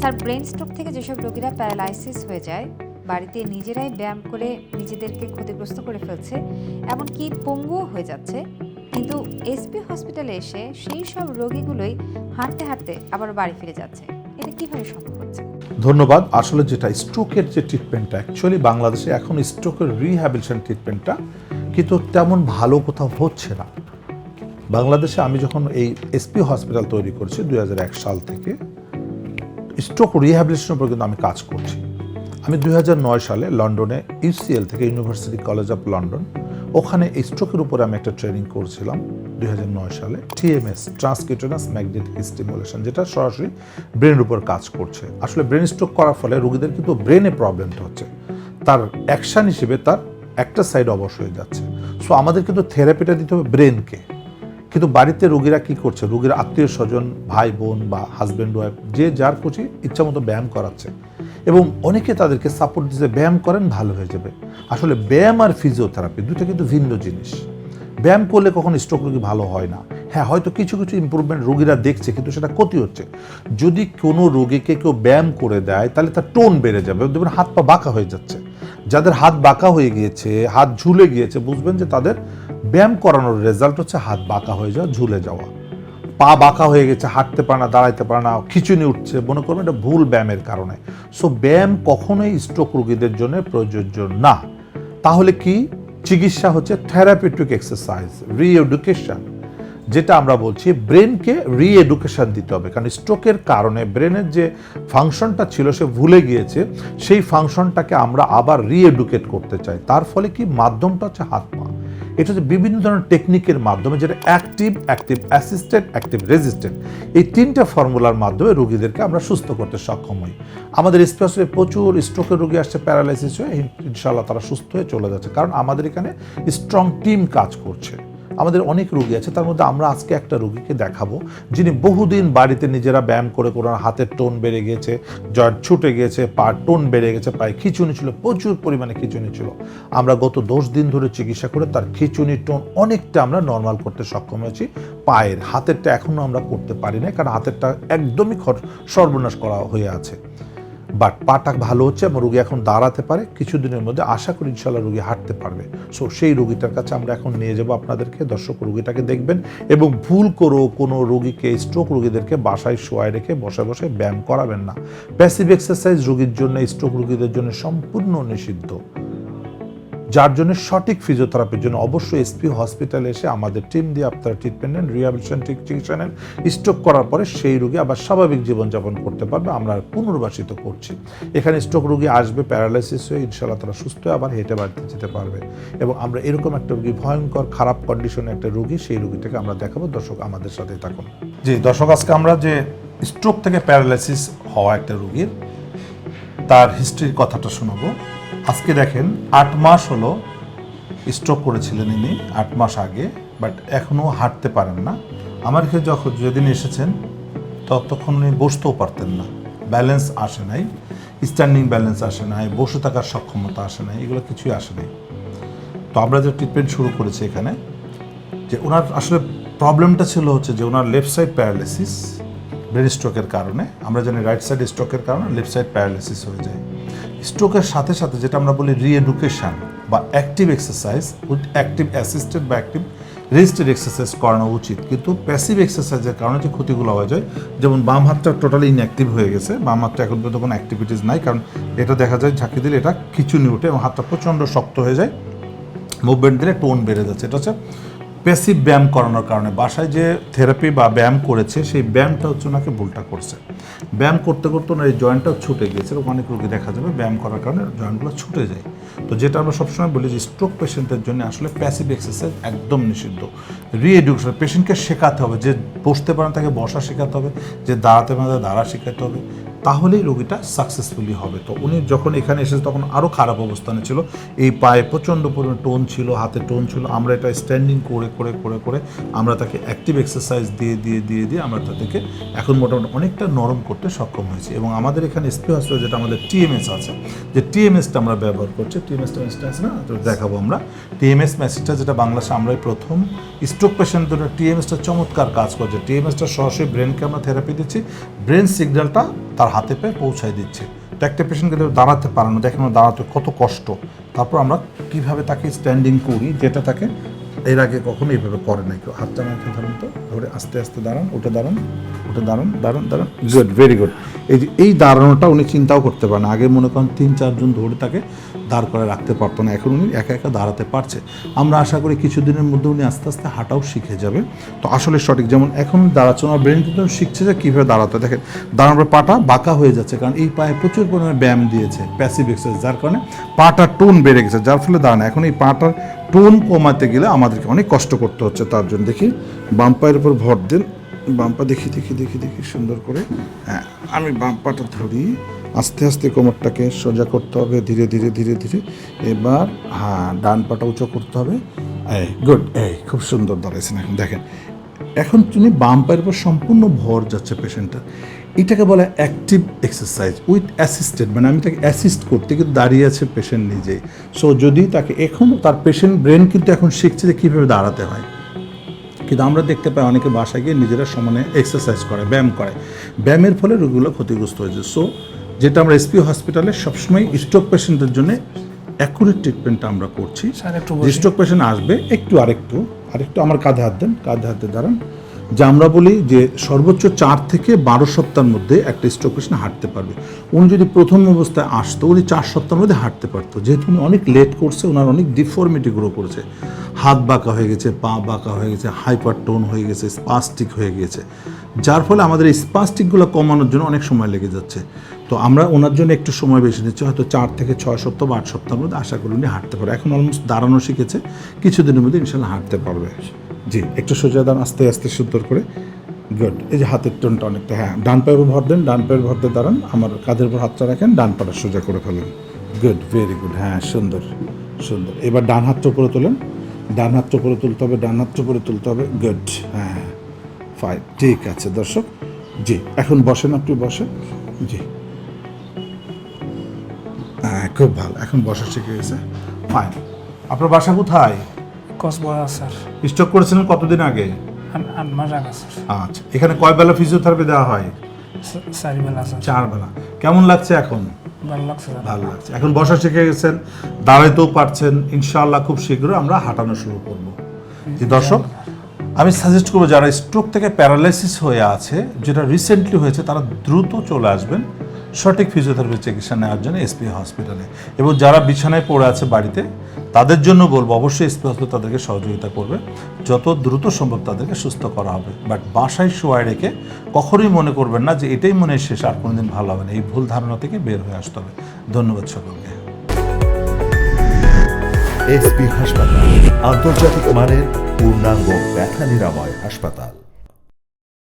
Sir, brain stroke থেকে যেসব রোগীরা প্যারালাইসিস হয়ে যায়, বাড়িতে নিজেরাই ব্যায়াম করে নিজেদেরকে ক্ষতিগ্রস্ত করে ফেলছে, এমনকি পঙ্গুও হয়ে যাচ্ছে, কিন্তু এসপি হসপিটালে এসে সেই সব রোগীগুলোই হাঁটতে হাঁটতে আবার বাড়ি ফিরে যাচ্ছে। এটা কিভাবে সম্ভব হচ্ছে? ধন্যবাদ। আসলে যেটা স্ট্রোকের যে ট্রিটমেন্টটা, অ্যাকচুয়ালি বাংলাদেশে এখন স্ট্রোকের রিহ্যাবিলিটেশন ট্রিটমেন্টটা কিন্তু তেমন ভালো কোথাও হচ্ছে না। বাংলাদেশে আমি যখন এই এসপি হসপিটাল তৈরি করছি 2001 সাল থেকে, স্ট্রোক রিহ্যাবিলিটেশনের উপর কিন্তু আমি কাজ করছি। আমি 2009 সালে লন্ডনে ইউসিএল থেকে, ইউনিভার্সিটি কলেজ অফ লন্ডন, ওখানে এই স্ট্রোকের উপরে আমি একটা ট্রেনিং করছিলাম 2009 সালে। টিএমএস, ট্রান্সকিউটেনাস ম্যাগনেটিক স্টিমুলেশন, যেটা সরাসরি ব্রেনের উপর কাজ করছে। আসলে ব্রেন স্ট্রোক করার ফলে রোগীদের কিন্তু ব্রেনে প্রবলেমটা হচ্ছে, তার অ্যাকশন হিসেবে তার একটা সাইড অবশ হয়ে যাচ্ছে। সো আমাদের কিন্তু থেরাপিটা দিতে হবে ব্রেনকে। কিন্তু বাড়িতে রোগীরা কি করছে, রোগীর আত্মীয় স্বজন, ভাই বোন বা হাজব্যান্ড ওয়াইফ, যে যার খুশি ইচ্ছা মতো ব্যায়াম করাচ্ছে এবং অনেকে তাদেরকে সাপোর্ট দিচ্ছে ব্যায়াম করেন ভালো হয়ে যাবে। আসলে ব্যায়াম আর ফিজিওথেরাপি দুটো কিন্তু ভিন্ন জিনিস। ব্যায়াম করলে কখনো স্ট্রোক রোগী ভালো হয় না। হ্যাঁ, হয়তো কিছু কিছু ইম্প্রুভমেন্ট রোগীরা দেখছে, কিন্তু সেটা ক্ষতি হচ্ছে। যদি কোনো রোগীকে কেউ ব্যায়াম করে দেয় তাহলে তার টোন বেড়ে যাবে, দেখবেন হাত পা বাঁকা হয়ে যাচ্ছে। যাদের হাত বাঁকা হয়ে গিয়েছে, হাত ঝুলে গিয়েছে, বুঝবেন যে তাদের ব্যায়াম করানোর রেজাল্ট হচ্ছে হাত বাঁকা হয়ে যাওয়া, ঝুলে যাওয়া। পা বাঁকা হয়ে গেছে, হাঁটতে পারে না, দাঁড়াইতে পারে না, খিঁচুনি উঠছে, মনে করবেন এটা ভুল ব্যায়ামের কারণে। সো ব্যায়াম কখনোই স্ট্রোক রোগীদের জন্য প্রযোজ্য না। তাহলে কি চিকিৎসা হচ্ছে থেরাপিউটিক এক্সারসাইজ, রিএডুকেশন, যেটা আমরা বলছি ব্রেনকে রিএডুকেশন দিতে হবে। কারণ স্ট্রোকের কারণে ব্রেনের যে ফাংশনটা ছিল সে ভুলে গিয়েছে, সেই ফাংশনটাকে আমরা আবার রিএডুকেট করতে চাই। তার ফলে কি মাধ্যমটা হচ্ছে হাত পা। এটা হচ্ছে বিভিন্ন ধরনের টেকনিকের মাধ্যমে, যেটা active, active assisted, active resistant, এই তিনটা ফর্মুলার মাধ্যমে রোগীদেরকে আমরা সুস্থ করতে সক্ষম হই। আমাদের স্পেশালি প্রচুর স্ট্রোকের রোগী আসছে প্যারালাইসিস হয়ে, ইনশাআল্লাহ তারা সুস্থ হয়ে চলে যাচ্ছে, কারণ আমাদের এখানে স্ট্রং টিম কাজ করছে। আমাদের অনেক রোগী আছে, তার মধ্যে আমরা আজকে একটা রোগীকে দেখাবো যিনি বহুদিন বাড়িতে নিজেরা ব্যায়াম করে করে হাতের টোন বেড়ে গিয়েছে, জয়েন্ট ছুটে গিয়েছে, পা টোন বেড়ে গেছে, পায়ে খিঁচুনি ছিল, প্রচুর পরিমাণে খিঁচুনি ছিল। আমরা গত 10 দিন ধরে চিকিৎসা করে তার খিঁচুনির টোন অনেকটা আমরা নর্মাল করতে সক্ষম হয়েছি। পায়ের, হাতেরটা এখনও আমরা করতে পারি না, কারণ হাতেরটা একদমই সর্বনাশ করা হয়ে আছে। বাট পাটা ভালো হচ্ছে এবং রোগী এখন দাঁড়াতে পারে। কিছুদিনের মধ্যে আশা করি ইনশাল্লাহ রোগী হাঁটতে পারবে। সো সেই রোগীটার কাছে আমরা এখন নিয়ে যাবো আপনাদেরকে। দর্শক রোগীটাকে দেখবেন এবং ভুল করেও কোনো রোগীকে, স্ট্রোক রোগীদেরকে বাসায় শোয়ায় রেখে বসে বসে ব্যায়াম করাবেন না। প্যাসিভ এক্সারসাইজ রোগীর জন্য, স্ট্রোক রোগীদের জন্য সম্পূর্ণ নিষিদ্ধ। যার জন্য সঠিক ফিজিওথেরাপির জন্য অবশ্যই এসপি হসপিটালে এসে আমাদের টিম দিয়ে আপনারা ট্রিটমেন্ট নেন, রিহ্যাবিলিটেশন চিকিৎসা নেন। স্ট্রোক করার পরে সেই রোগী আবার স্বাভাবিক জীবনযাপন করতে পারবে, আমরা পুনর্বাসিত করছি। এখানে স্ট্রোক রোগী আসবে প্যারালাইসিস হয়ে, ইনশাআল্লাহ তারা সুস্থ হয়ে আবার হেঁটে বাড়িতে যেতে পারবে। এবং আমরা এরকম একটা রোগী, ভয়ঙ্কর খারাপ কন্ডিশনে একটা রোগী, সেই রোগীটাকে আমরা দেখাবো। দর্শক আমাদের সাথেই থাকুন। জি দর্শক, আজকে আমরা যে স্ট্রোক থেকে প্যারালাইসিস হওয়া একটা রোগীর তার হিস্ট্রির কথাটা শোনাবো। আজকে দেখেন 8 মাস হলো স্ট্রোক করেছিলেন ইনি, 8 মাস আগে, বাট এখনও হাঁটতে পারেন না। আমার কাছে যখন যেদিন এসেছেন ততক্ষণ উনি বসতেও পারতেন না, ব্যালেন্স আসে নাই, স্ট্যান্ডিং ব্যালেন্স আসে নাই, বসে থাকার সক্ষমতা আসে নাই, এগুলো কিছুই আসে নাই। তো আমরা যে ট্রিটমেন্ট শুরু করেছি এখানে, যে ওনার আসলে প্রবলেমটা ছিল হচ্ছে যে ওনার লেফট সাইড প্যারালাইসিস ব্রেন স্ট্রোকের কারণে। আমরা জানি রাইট সাইড স্ট্রোকের কারণে লেফট সাইড প্যারালাইসিস হয়ে যায়। স্ট্রোকের সাথে সাথে যেটা আমরা বলি রিএডুকেশন বা active exercise with active assisted বা অ্যাক্টিভ রেজিস্টেড এক্সারসাইজ করানো উচিত। কিন্তু প্যাসিভ এক্সারসাইজের কারণে যে ক্ষতিগুলো হয়ে যায়, যেমন বাম হাতটা টোটালি ইনঅ্যাক্টিভ হয়ে গেছে, বাম হাতটা এখন পর্যন্ত কোনো অ্যাক্টিভিটিস নাই, কারণ এটা দেখা যায় ঝাঁকি দিলে এটা খিঁচুনি উঠে এবং হাতটা প্রচণ্ড শক্ত হয়ে যায়, মুভমেন্ট দিলে টোন বেড়ে যাচ্ছে। এটা হচ্ছে প্যাসিভ ব্যায়াম করানোর কারণে। বাসায় যে থেরাপি বা ব্যায়াম করেছে সেই ব্যায়ামটা হচ্ছে ওনাকে ভুলটা করছে। ব্যায়াম করতে করতে ওনার এই জয়েন্টটাও ছুটে গিয়েছে, এবং অনেক রোগী দেখা যাবে ব্যায়াম করার কারণে জয়েন্টগুলো ছুটে যায়। তো যেটা আমরা সবসময় বলি যে স্ট্রোক পেশেন্টের জন্য আসলে প্যাসিভ এক্সারসাইজ একদম নিষিদ্ধ। রিএডুকেশন, পেশেন্টকে শেখাতে হবে, যে বসতে পারেন তাকে বসা শেখাতে হবে, যে দাঁড়াতে পারেন তাকে দাঁড়া শেখাতে হবে, তাহলেই রোগীটা সাকসেসফুলি হবে। তো উনি যখন এখানে এসেছে তখন আরও খারাপ অবস্থানে ছিল, এই পায়ে প্রচণ্ড পরিমাণে টোন ছিল, হাতে টোন ছিল। আমরা এটা স্ট্যান্ডিং করে করে করে করে আমরা তাকে অ্যাক্টিভ এক্সারসাইজ দিয়ে দিয়ে দিয়ে দিয়ে আমরা তাদেরকে এখন মোটামুটি অনেকটা নরম করতে সক্ষম হয়েছি। এবং আমাদের এখানে এসপি হসপিটাল যেটা আমাদের টিএমএস আছে, যে টিএমএসটা আমরা ব্যবহার করছি, টিএমএসটা আছে না, তো দেখাবো আমরা টিএমএস মেসেজটা, যেটা বাংলাদেশে আমরাই প্রথম। স্ট্রোক পেশেন্টদের টিএমএসটা চমৎকার কাজ করছে। টিএমএসটা সরাসরি ব্রেনকে আমরা থেরাপি দিচ্ছি, ব্রেন সিগন্যালটা তার হাতে পেয়ে পৌঁছায় দিচ্ছে। তো একটা পেশেন্ট কিন্তু দাঁড়াতে পারে না, দেখেন দাঁড়াতে কত কষ্ট, তারপর আমরা কিভাবে তাকে স্ট্যান্ডিং করি, যেটা তাকে এর আগে কখনো এইভাবে করে নাই কেউ। হাতটা মাথায় ধরেন তো, ধরে আস্তে আস্তে দাঁড়ান, ওটা দাঁড়ান, ওটা দাঁড়ান, দাঁড়ান দাঁড়ান, গুড, ভেরি গুড। এই যে এই দাঁড়ানোটা উনি চিন্তাও করতে পারেন, আগে মনে করেন 3-4 জন ধরে তাকে দাঁড় করে রাখতে পারতো না, এখন উনি একা একা দাঁড়াতে পারছে। আমরা আশা করি কিছুদিনের মধ্যে উনি আস্তে আস্তে হাঁটাও শিখে যাবে। তো আসলে সঠিক, যেমন এখন দাঁড়াচ্ছে, ওনার ব্রেন কিন্তু শিখছে যে কীভাবে দাঁড়াতে হয়। দেখেন দাঁড়ানোর পাটা বাঁকা হয়ে যাচ্ছে, কারণ এই পায়ে প্রচুর পরিমাণে ব্যায়াম দিয়েছে, প্যাসিভ এক্সারসাইজ, যার কারণে পাটার টোন বেড়ে গেছে, যার ফলে দাঁড়ানো। এখন এই পাটার টোন কমাতে গেলে আমাদেরকে অনেক কষ্ট করতে হচ্ছে। তার জন্য দেখি বাম পায়ের উপর ভর দেন, বাম পা দেখি দেখি দেখি দেখি সুন্দর করে, হ্যাঁ আমি বাম পাটা ধরি, আস্তে আস্তে কোমরটাকে সোজা করতে হবে, ধীরে ধীরে ধীরে ধীরে। এবার হ্যাঁ ডান পাটা উঁচু করতে হবে, এই গুড, এই খুব সুন্দর দাঁড়াইছেন। এখন দেখেন, এখন তুমি বাম পায়ের উপর সম্পূর্ণ ভর যাচ্ছে পেশেন্টটা, এটাকে বলে অ্যাক্টিভ এক্সারসাইজ উইথ অ্যাসিস্টেড, মানে আমি তাকে অ্যাসিস্ট করতে কিন্তু দাঁড়িয়ে আছে পেশেন্ট নিজেই। সো যদি তাকে এখন তার পেশেন্ট ব্রেন কিন্তু এখন শিখছে যে কীভাবে দাঁড়াতে হয়, কিন্তু আমরা দেখতে পাই অনেকে বাসায় গিয়ে নিজেরা সমানে এক্সারসাইজ করে, ব্যায়াম করে, ব্যায়ামের ফলে রোগীগুলো ক্ষতিগ্রস্ত হয়েছে। সো যেটা আমরা এসপি হসপিটালে সবসময় স্ট্রোক পেশেন্টদের জন্য অ্যাকুরেট ট্রিটমেন্টটা আমরা করছি। যে স্ট্রোক পেশেন্ট আসবে আরেকটু আমার কাঁধে হাত দেন, কাঁধে হাতে দাঁড়ান, যে আমরা বলি যে সর্বোচ্চ 4 থেকে 12 সপ্তাহের মধ্যে একটা স্ট্রোক পেশেন্ট হাঁটতে পারবে। উনি যদি প্রথম অবস্থায় আসতো, উনি 4 সপ্তাহের মধ্যে হাঁটতে পারতো, যেহেতু উনি অনেক লেট করছে, ওনার অনেক ডিফর্মিটি গ্রো করেছে, হাত বাঁকা হয়ে গেছে, পা বাঁকা হয়ে গেছে, হাইপার টোন হয়ে গেছে, স্পাস্টিক হয়ে গেছে, যার ফলে আমাদের এই স্পাস্টিকগুলো কমানোর জন্য অনেক সময় লেগে যাচ্ছে। তো আমরা ওনার জন্য একটু সময় বেশি নিচ্ছি, হয়তো 4 থেকে 6 সপ্তাহ বা 8 সপ্তাহের মধ্যে আশা করি উনি হাঁটতে পারে। এখন অলমোস্ট দাঁড়ানো শিখেছে, কিছুদিনের মধ্যে ইনশাল্লাহ হাঁটতে পারবে। জি, একটু সোজা দাঁড়ান, আস্তে আস্তে সুন্দর করে, গুড। এই যে হাতের টোনটা অনেকটা, হ্যাঁ ডান পায়ের উপর ভর দেন, ডান পায়ের ভর দিয়ে দাঁড়ান, আমার কাঁধের উপর হাতটা রাখেন, ডান পাটা সোজা করে ফেলেন, গুড, ভেরি গুড, হ্যাঁ সুন্দর সুন্দর। এবার ডান হাতটা উপরে তোলেন, ডান হাতটা উপরে তুলতে হবে, ডান হাতটা উপরে তুলতে হবে, গুড, হ্যাঁ ফাইন, ঠিক আছে দর্শক। জি, এখন বসেন, আপনি বসেন, জি হ্যাঁ খুব ভালো, এখন বসা শিখে গেছে, ফাইন। আপনার বাসা কোথায়? কসবা স্যার। স্ট্রোক করেছিলেন কতদিন আগে? 8 মাস আগে স্যার। আচ্ছা, এখানে কয় বেলা ফিজিওথেরাপি দেওয়া হয়? 4 বেলা স্যার। 4 বেলা। কেমন লাগছে এখন? ভালো লাগছে স্যার। ভালো লাগছে। এখন বসা শিখে গেছেন, দাঁড়াইতেও পারছেন, ইনশাআল্লাহ খুব শীঘ্রই আমরা হাঁটানো শুরু করব। যে দর্শক, আমি সাজেস্ট করবো যারা স্ট্রোক থেকে প্যারালাইসিস হয়ে আছে, যেটা রিসেন্টলি হয়েছে, তারা দ্রুত চলে আসবেন সঠিক ফিজিওথেরাপি চিকিৎসা নেওয়ার জন্য এসপি হসপিটালে। এবং যারা বিছানায় পড়ে আছে বাড়িতে, তাদের জন্য বলবো অবশ্যই এসপি হসপিটাল তাদেরকে সহযোগিতা করবে, যত দ্রুত সম্ভব তাদেরকে সুস্থ করা হবে। বাট বাসায় শোয়ায় রেখে কখনোই মনে করবেন না যে এটাই মনে শেষ, আর কোনোদিন ভালো হবে না। এই ভুল ধারণা থেকে বের হয়ে আসতে হবে। ধন্যবাদ সকলকে। এসপি হাসপাতাল, আন্তর্জাতিক মানের পূর্ণাঙ্গ ব্যথা নিরাময় হাসপাতাল।